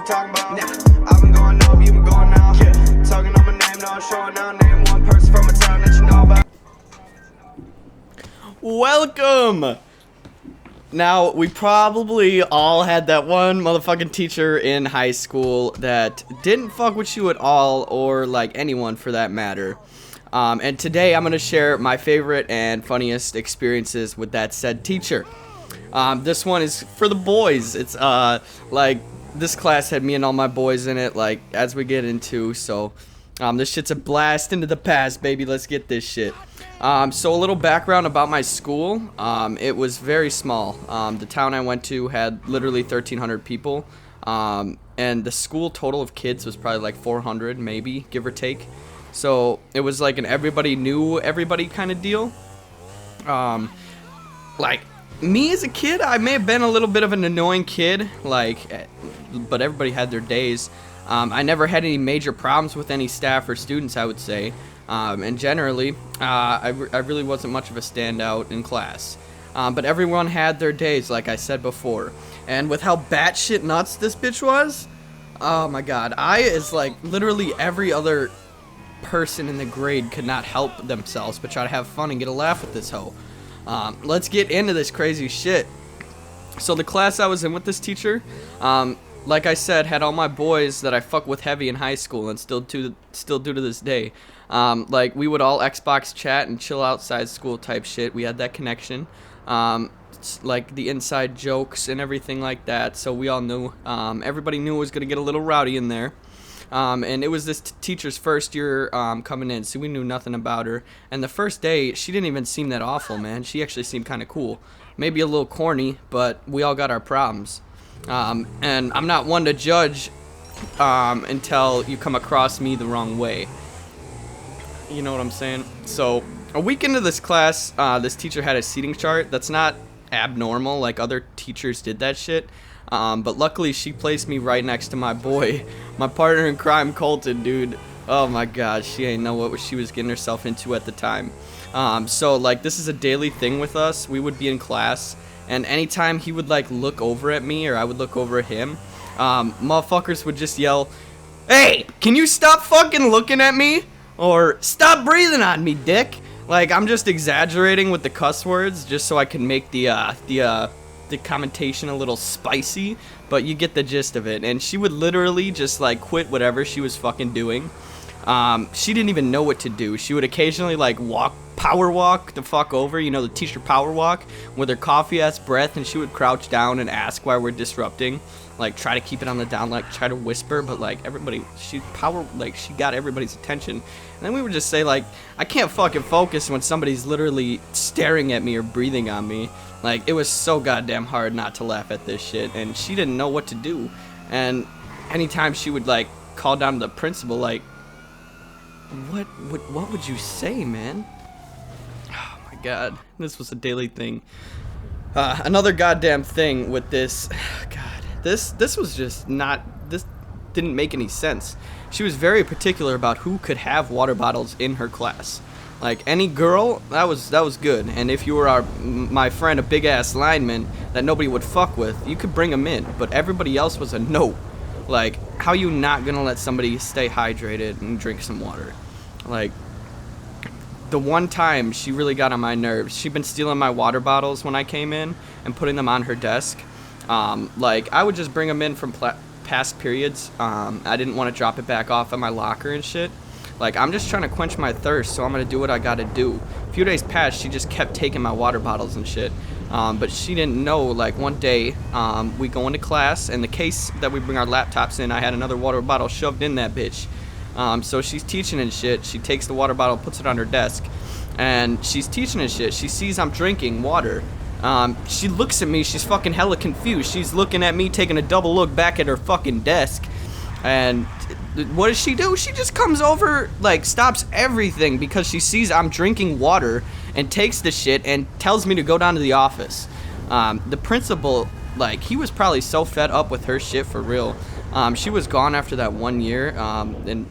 talking about. Nah. I've been going up, you been going now. Yeah. Talking on my name, no showing now. Name one person from a town that you know about. Welcome! Now, we probably all had that one motherfucking teacher in high school that didn't fuck with you at all, or like anyone for that matter. And today I'm going to share my favorite and funniest experiences with that said teacher. This one is for the boys. It's like this class had me and all my boys in it, like as we get into, so this shit's a blast into the past, baby. Let's get this shit. So a little background about my school. It was very small. The town I went to had literally 1,300 people, and the school total of kids was probably like 400, maybe, give or take. So it was like an everybody knew everybody kind of deal. Like me as a kid, I may have been a little bit of an annoying kid, like, but everybody had their days. I never had any major problems with any staff or students, I would say. And generally, I really wasn't much of a standout in class. But everyone had their days, like I said before. And with how batshit nuts this bitch was, oh my god, it's like literally every other person in the grade could not help themselves but try to have fun and get a laugh with this hoe. Let's get into this crazy shit. So the class I was in with this teacher, like I said, had all my boys that I fuck with heavy in high school and still do to this day. Like we would all Xbox chat and chill outside school type shit. We had that connection. Like the inside jokes and everything like that. So we all knew, everybody knew it was gonna get a little rowdy in there. And it was this teacher's first year coming in, so we knew nothing about her. And the first day, she didn't even seem that awful, man. She actually seemed kind of cool. Maybe a little corny, but we all got our problems. And I'm not one to judge until you come across me the wrong way. You know what I'm saying? So a week into this class, this teacher had a seating chart. That's not abnormal, like other teachers did that shit. But luckily she placed me right next to my boy, my partner in crime, Colton, dude. Oh my god, she ain't know what she was getting herself into at the time. So like this is a daily thing with us. We would be in class, and anytime he would like look over at me or I would look over at him, motherfuckers would just yell, "Hey, can you stop fucking looking at me?" Or "Stop breathing on me, dick." Like I'm just exaggerating with the cuss words just so I can make the commentation a little spicy, but you get the gist of it. And she would literally just like quit whatever she was fucking doing. She didn't even know what to do. She would occasionally like power walk the fuck over, you know, the teacher power walk with her coffee ass breath, and she would crouch down and ask why we're disrupting, like try to keep it on the down, like try to whisper, but like everybody, she got everybody's attention. And then we would just say like, I can't fucking focus when somebody's literally staring at me or breathing on me. Like it was so goddamn hard not to laugh at this shit, and she didn't know what to do. And anytime she would like call down to the principal, like, what would you say, man? Oh my god, this was a daily thing. Another goddamn thing with this, god, this was just not, this didn't make any sense. She was very particular about who could have water bottles in her class. Like any girl, that was good. And if you were my friend, a big ass lineman that nobody would fuck with, you could bring him in. But everybody else was a no. Like, how you not gonna let somebody stay hydrated and drink some water? Like, the one time she really got on my nerves, she'd been stealing my water bottles when I came in and putting them on her desk. Like, I would just bring them in from past periods. I didn't want to drop it back off at my locker and shit. Like, I'm just trying to quench my thirst, so I'm gonna do what I gotta do. A few days passed, she just kept taking my water bottles and shit. But she didn't know, like, one day, we go into class, and the case that we bring our laptops in, I had another water bottle shoved in that bitch. So she's teaching and shit. She takes the water bottle, puts it on her desk, and she's teaching and shit. She sees I'm drinking water. She looks at me, she's fucking hella confused. She's looking at me, taking a double look back at her fucking desk. And what does she do? She just comes over, like, stops everything because she sees I'm drinking water and takes the shit and tells me to go down to the office. The principal, like, he was probably so fed up with her shit for real. She was gone after that 1 year, and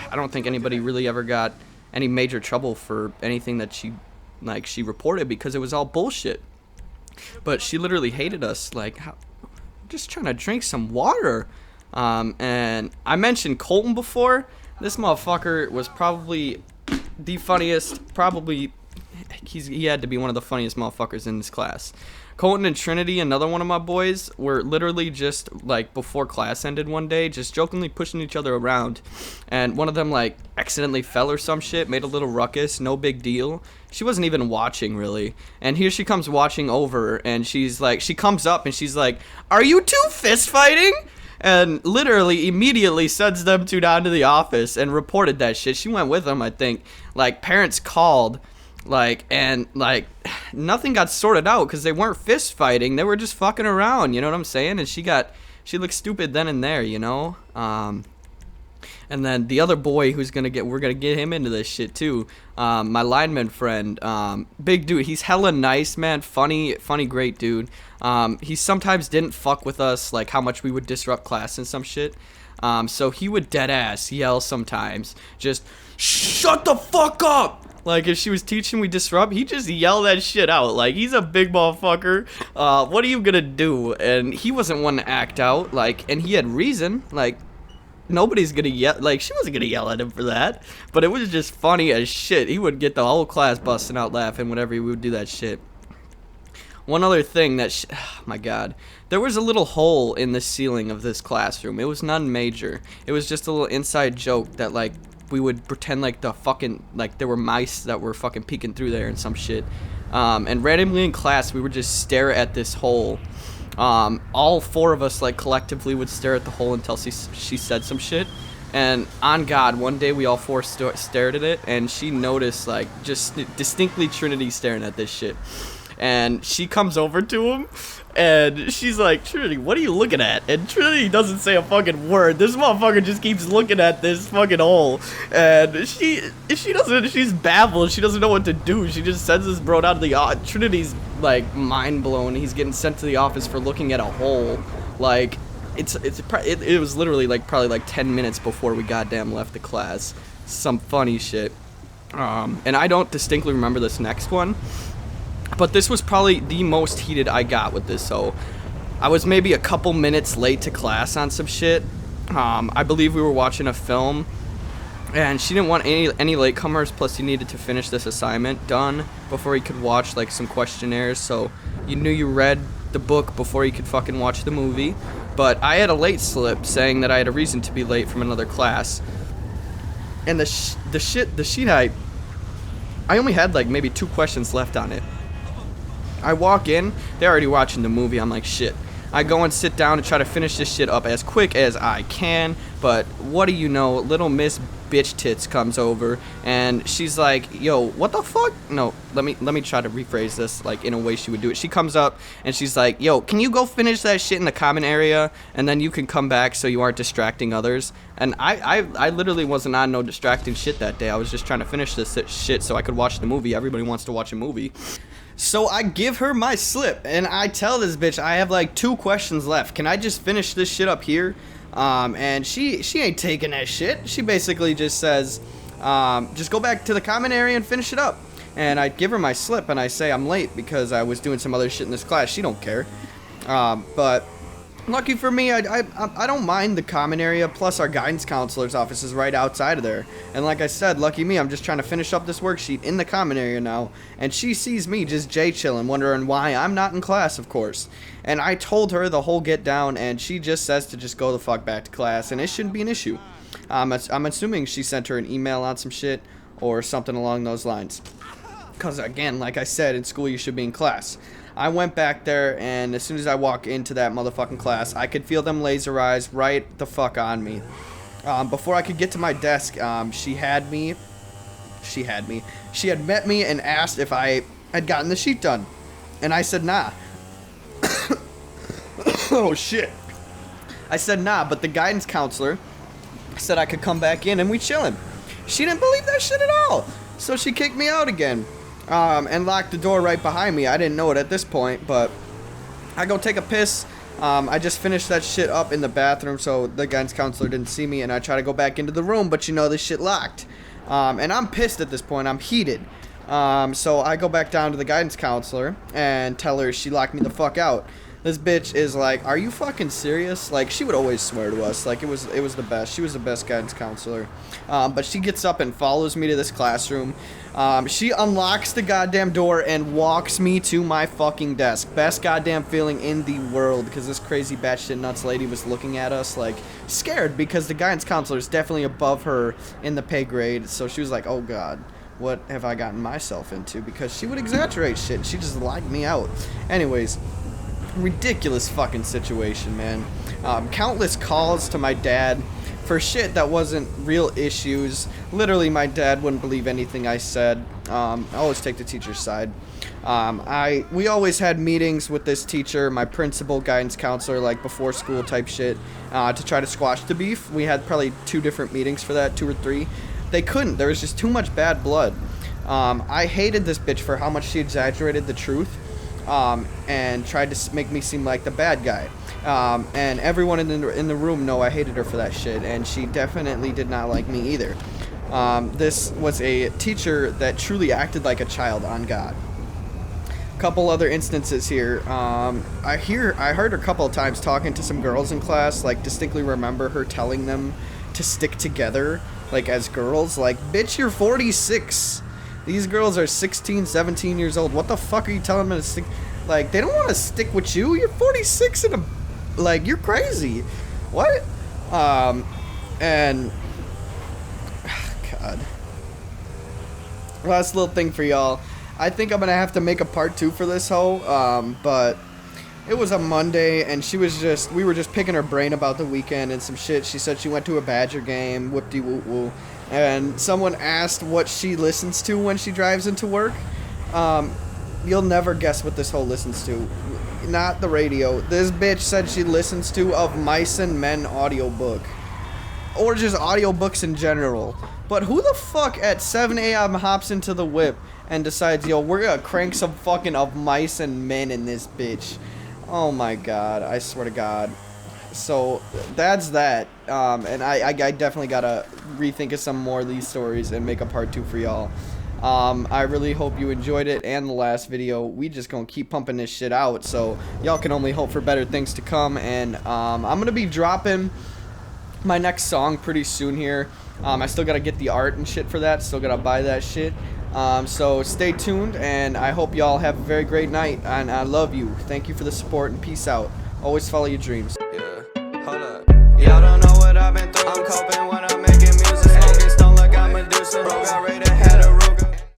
I don't think anybody really ever got any major trouble for anything that she reported because it was all bullshit. But she literally hated us, like, just trying to drink some water. And I mentioned Colton before. This motherfucker was probably the funniest, he had to be one of the funniest motherfuckers in this class. Colton and Trinity, another one of my boys, were literally just, like, before class ended one day, just jokingly pushing each other around. And one of them, like, accidentally fell or some shit, made a little ruckus, no big deal. She wasn't even watching, really. And here she comes watching over, and she's like, she comes up and she's like, "Are you two fist fighting?" And literally immediately sends them two down to the office and reported that shit. She went with them, I think. Like, parents called. And nothing got sorted out because they weren't fist fighting. They were just fucking around, you know what I'm saying? And she looked stupid then and there, you know? And then the other boy we're gonna get him into this shit too. My lineman friend, big dude. He's hella nice, man. Funny, great dude. He sometimes didn't fuck with us, like how much we would disrupt class and some shit. So he would dead ass yell sometimes, just shut the fuck up. Like, if she was teaching we disrupt, he just yell that shit out. Like, he's a big motherfucker. What are you gonna do? And he wasn't one to act out. Like, and he had reason. Like, nobody's gonna yell. Like, she wasn't gonna yell at him for that. But it was just funny as shit. He would get the whole class busting out laughing whenever he would do that shit. One other thing oh my god. There was a little hole in the ceiling of this classroom. It was none major. It was just a little inside joke that, like, we would pretend like there were mice that were fucking peeking through there and some shit. And randomly in class, we would just stare at this hole. All four of us, like, collectively would stare at the hole until she said some shit. And on God, one day we all four stared at it, and she noticed, like, just distinctly Trinity staring at this shit. And she comes over to him, and she's like, "Trinity, what are you looking at?" And Trinity doesn't say a fucking word. This motherfucker just keeps looking at this fucking hole. And she's baffled. She doesn't know what to do. She just sends this bro down to the office. Trinity's, like, mind blown. He's getting sent to the office for looking at a hole. Like, it was literally, like, probably, like, 10 minutes before we goddamn left the class. Some funny shit. And I don't distinctly remember this next one. But this was probably the most heated I got with this, so I was maybe a couple minutes late to class on some shit. I believe we were watching a film, and she didn't want any latecomers, plus he needed to finish this assignment done before he could watch, like, some questionnaires, so you knew you read the book before you could fucking watch the movie. But I had a late slip saying that I had a reason to be late from another class. And the sheet I only had, like, maybe 2 questions left on it. I walk in, they're already watching the movie. I'm like, shit. I go and sit down and try to finish this shit up as quick as I can, but what do you know, little Miss Bitch Tits comes over, and she's like, "Yo, what the fuck?" No, let me try to rephrase this, like, in a way she would do it. She comes up, and she's like, "Yo, can you go finish that shit in the common area, and then you can come back so you aren't distracting others?" And I literally wasn't on no distracting shit that day. I was just trying to finish this shit so I could watch the movie. Everybody wants to watch a movie. So I give her my slip, and I tell this bitch I have, like, 2 questions left. Can I just finish this shit up here? And she ain't taking that shit. She basically just says, just go back to the common area and finish it up. And I give her my slip, and I say I'm late because I was doing some other shit in this class. She don't care. But lucky for me, I don't mind the common area, plus our guidance counselor's office is right outside of there. And like I said, lucky me, I'm just trying to finish up this worksheet in the common area now. And she sees me just chilling, wondering why I'm not in class, of course. And I told her the whole get down, and she just says to just go the fuck back to class, and it shouldn't be an issue. I'm assuming she sent her an email on some shit or something along those lines. Because again, like I said, in school you should be in class. I went back there, and as soon as I walk into that motherfucking class, I could feel them laser eyes right the fuck on me. Before I could get to my desk, she had met me and asked if I had gotten the sheet done. And I said, nah. Oh, shit. I said, nah, but the guidance counselor said I could come back in and we chillin'. She didn't believe that shit at all. So she kicked me out again. And locked the door right behind me. I didn't know it at this point, but I go take a piss. I just finished that shit up in the bathroom, so the guidance counselor didn't see me, and I try to go back into the room, but you know this shit locked. And I'm pissed at this point. I'm heated. So I go back down to the guidance counselor and tell her she locked me the fuck out. This bitch is like, are you fucking serious? Like, she would always swear to us. Like, it was the best. She was the best guidance counselor. But she gets up and follows me to this classroom. She unlocks the goddamn door and walks me to my fucking desk. Best goddamn feeling in the world, because this crazy batshit nuts lady was looking at us, like, scared, because the guidance counselor is definitely above her in the pay grade. So she was like, oh god, what have I gotten myself into? Because she would exaggerate shit. She just locked me out. Anyways, ridiculous fucking situation, man. Countless calls to my dad for shit that wasn't real issues. Literally, my dad wouldn't believe anything I said. I always take the teacher's side. We always had meetings with this teacher, my principal, guidance counselor, like before school type shit, to try to squash the beef. We had probably 2 different meetings for that, 2 or 3. They couldn't. There was just too much bad blood. I hated this bitch for how much she exaggerated the truth. And tried to make me seem like the bad guy. And everyone in the room know I hated her for that shit, and she definitely did not like me either. This was a teacher that truly acted like a child, on God. Couple other instances here. I heard her a couple of times talking to some girls in class, like distinctly remember her telling them to stick together, like as girls. Like, bitch, you're 46. These girls are 16, 17 years old. What the fuck are you telling them to stick? Like, they don't want to stick with you. You're 46 and like, you're crazy. What? And God. Last little thing for y'all. I think I'm gonna have to make a part 2 for this hoe. But it was a Monday, and we were just picking her brain about the weekend and some shit. She said she went to a Badger game, whoop-de-whoop-woo. And someone asked what she listens to when she drives into work. You'll never guess what this hoe listens to. Not the radio. This bitch said she listens to Of Mice and Men audiobook. Or just audiobooks in general. But who the fuck at 7 a.m. hops into the whip and decides, yo, we're gonna crank some fucking Of Mice and Men in this bitch? Oh my god, I swear to god. So that's that, and I definitely gotta rethink of some more of these stories and make a part 2 for y'all. I really hope you enjoyed it and the last video. We just gonna keep pumping this shit out, so y'all can only hope for better things to come. And I'm gonna be dropping my next song pretty soon here. I still gotta get the art and shit for that, still gotta buy that shit. So stay tuned, and I hope y'all have a very great night, and I love you. Thank you for the support, and peace out. Always follow your dreams. Hold up. Y'all don't know what I've been through. I'm coping when